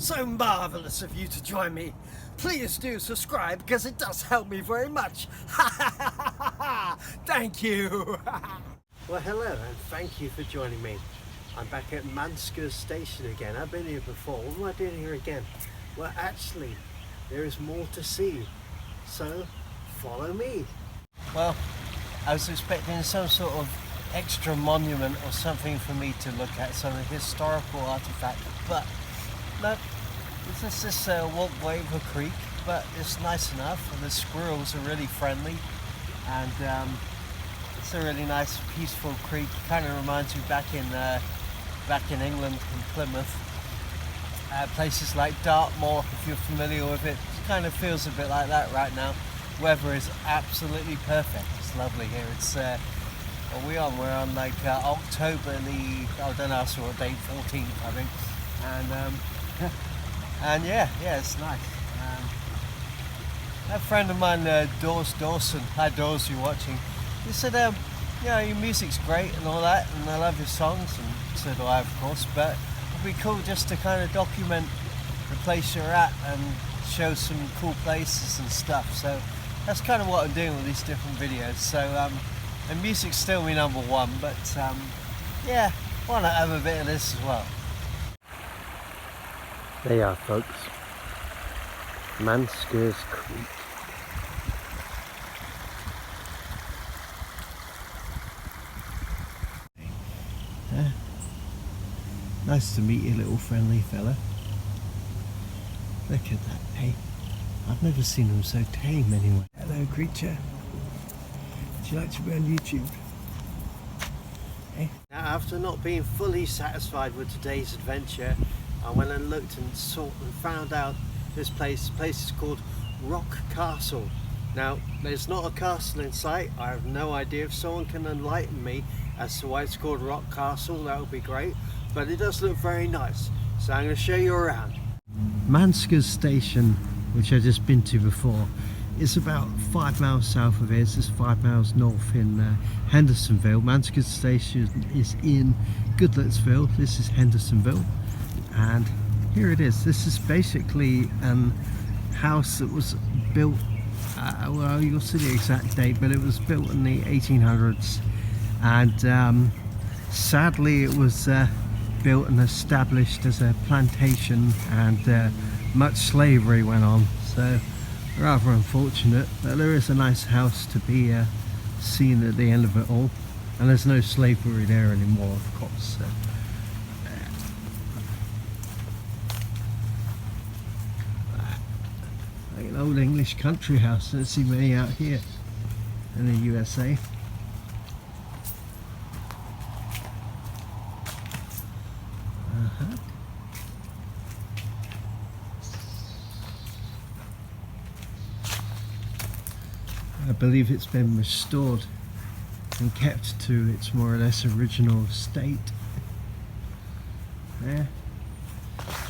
So marvellous of you to join me. Please do subscribe because it does help me very much. Thank you. Well, hello and thank you for joining me. I'm back at Manskers station again. I've been here before. What am I doing here again? Well, actually, there is more to see. So, follow me. Well, I was expecting some sort of extra monument or something for me to look at, some historical artifact, but no, it's just this walkway of a creek, but it's nice enough, and the squirrels are really friendly, and it's a really nice peaceful creek. Kind of reminds me back in England, in Plymouth, places like Dartmoor, if you're familiar with it. It kind of feels a bit like that right now. Weather is absolutely perfect. It's lovely here. It's what are we on? We're on like October the, I don't know, sort of date 14th, I think, and yeah, it's nice. A friend of mine, Dawson, hi Dawes, you're watching, he said, yeah, your music's great and all that, and I love your songs, and so do I, of course, but it'd be cool just to kind of document the place you're at and show some cool places and stuff. So that's kind of what I'm doing with these different videos. So and music's still my number one, but yeah, why not have a bit of this as well? There you are, folks. Manskers Creek. Nice to meet you, little friendly fella. Look at that, hey? I've never seen them so tame anyway. Hello, creature. Would you like to be on YouTube? Hey? Now, after not being fully satisfied with today's adventure, I went and looked and saw and found out this place. The place is called Rock Castle. Now, there's not a castle in sight. I have no idea. If someone can enlighten me as to why it's called Rock Castle, that would be great. But it does look very nice, so I'm going to show you around. Manskers station, which I've just been to before, is about 5 miles south of here. It's just 5 miles north in Hendersonville. Manskers station is in Goodlettsville. This is Hendersonville, and here it is. This is basically a house that was built, well, you'll see the exact date, but it was built in the 1800s, and sadly it was built and established as a plantation, and much slavery went on, so rather unfortunate. But there is a nice house to be seen at the end of it all, and there's no slavery there anymore, of course. So, like an old English country house. Don't see many out here in the USA. I believe it's been restored and kept to its more or less original state. Yeah.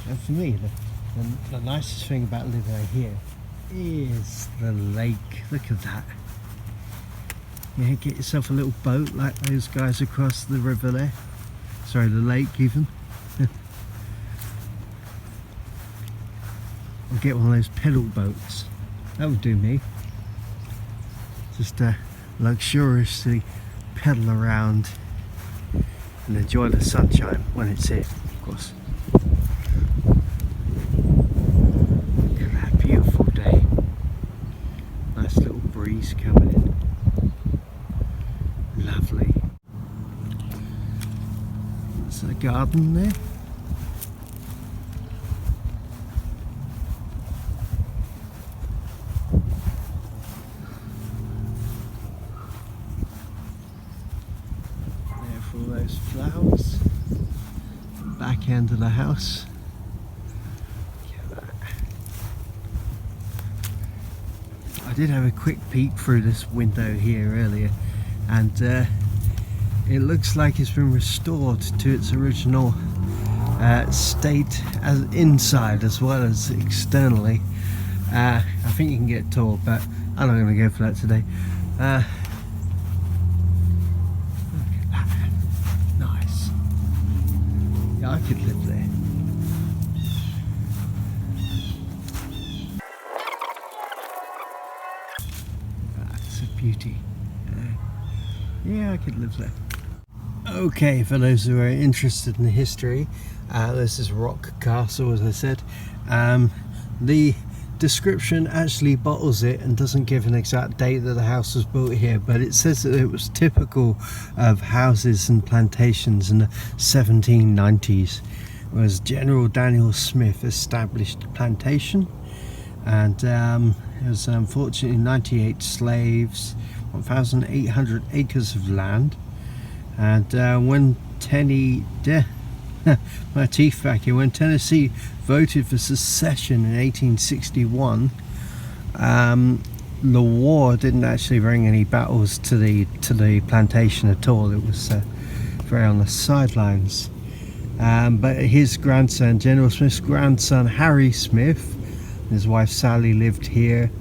And for me, the nicest thing about living here is the lake. Look at that. Yeah, get yourself a little boat like those guys across the river there. Sorry, the lake even. Or get one of those pedal boats. That would do me. Just luxuriously pedal around and enjoy the sunshine when it's here, of course. Look at that beautiful day. Nice little breeze coming in. Lovely. There's a garden there. All those flowers. Back end of the house. Look at that. I did have a quick peek through this window here earlier, and it looks like it's been restored to its original state as inside as well as externally. I think you can get a tour, but I'm not going to go for that today. I could live there. beauty. Yeah, I could live there. Okay, for those who are interested in the history, this is Rock Castle, as I said. The description actually bottles it and doesn't give an exact date that the house was built here, but it says that it was typical of houses and plantations in the 1790s. It was General Daniel Smith established the plantation, and it was unfortunately 98 slaves, 1,800 acres of land. And when my teeth back here, when Tennessee voted for secession in 1861, the war didn't actually bring any battles to the plantation at all. It was very on the sidelines. But his grandson, General Smith's grandson Harry Smith, and his wife Sally lived here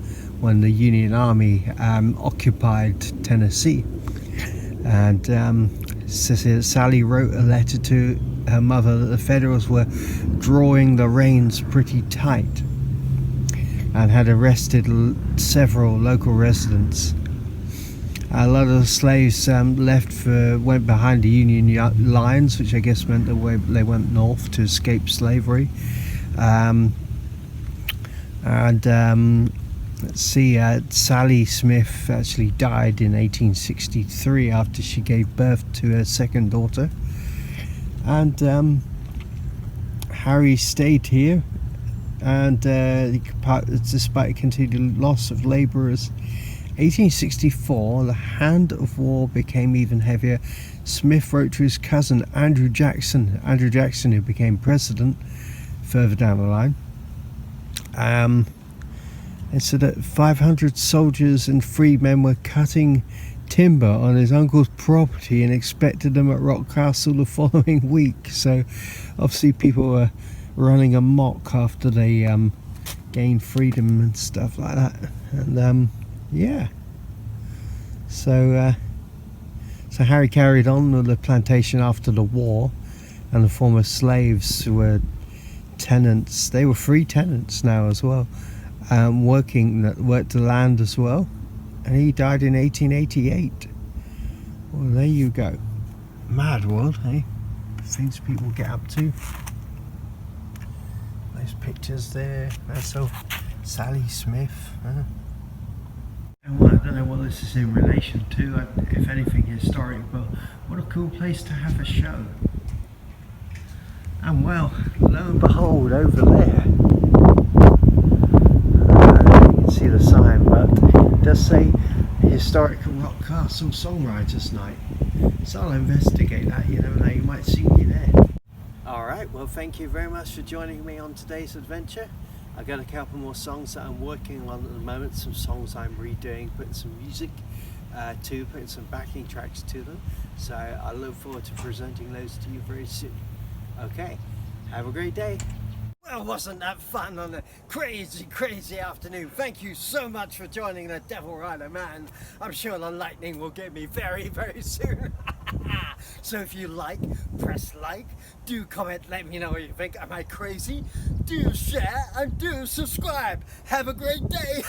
when the Union Army occupied Tennessee. And says here that Sally wrote a letter to her mother that the Federals were drawing the reins pretty tight and had arrested several local residents. A lot of the slaves went behind the Union lines, which I guess meant that they went north to escape slavery. Let's see, Sally Smith actually died in 1863 after she gave birth to her second daughter. And Harry stayed here, and despite continued loss of labourers, 1864, the hand of war became even heavier. Smith wrote to his cousin Andrew Jackson, who became president further down the line. And so that 500 soldiers and freedmen were cutting timber on his uncle's property and expected them at Rock Castle the following week. So obviously people were running amok after they gained freedom and stuff like that. And yeah, so Harry carried on with the plantation after the war, and the former slaves were tenants. They were free tenants now as well. Worked the land as well, and he died in 1888. Well, there you go. Mad world, eh? Things people get up to. Those pictures there. That's Sally Smith. And I don't know what this is in relation to, if anything historic, but what a cool place to have a show. And well, lo and behold, over there, see the sign, but it does say Historic Rock Castle Songwriters Night, so I'll investigate that. You never know, you might see me there. Alright, well, thank you very much for joining me on today's adventure. I've got a couple more songs that I'm working on at the moment, some songs I'm redoing, putting some music to, putting some backing tracks to them, so I look forward to presenting those to you very soon. Okay, have a great day. Well, wasn't that fun on a crazy afternoon? Thank you so much for joining the Devil Rider Man. I'm sure the lightning will get me very soon. So if you press like, do comment, let me know what you think. Am I crazy? Do share and do subscribe. Have a great day.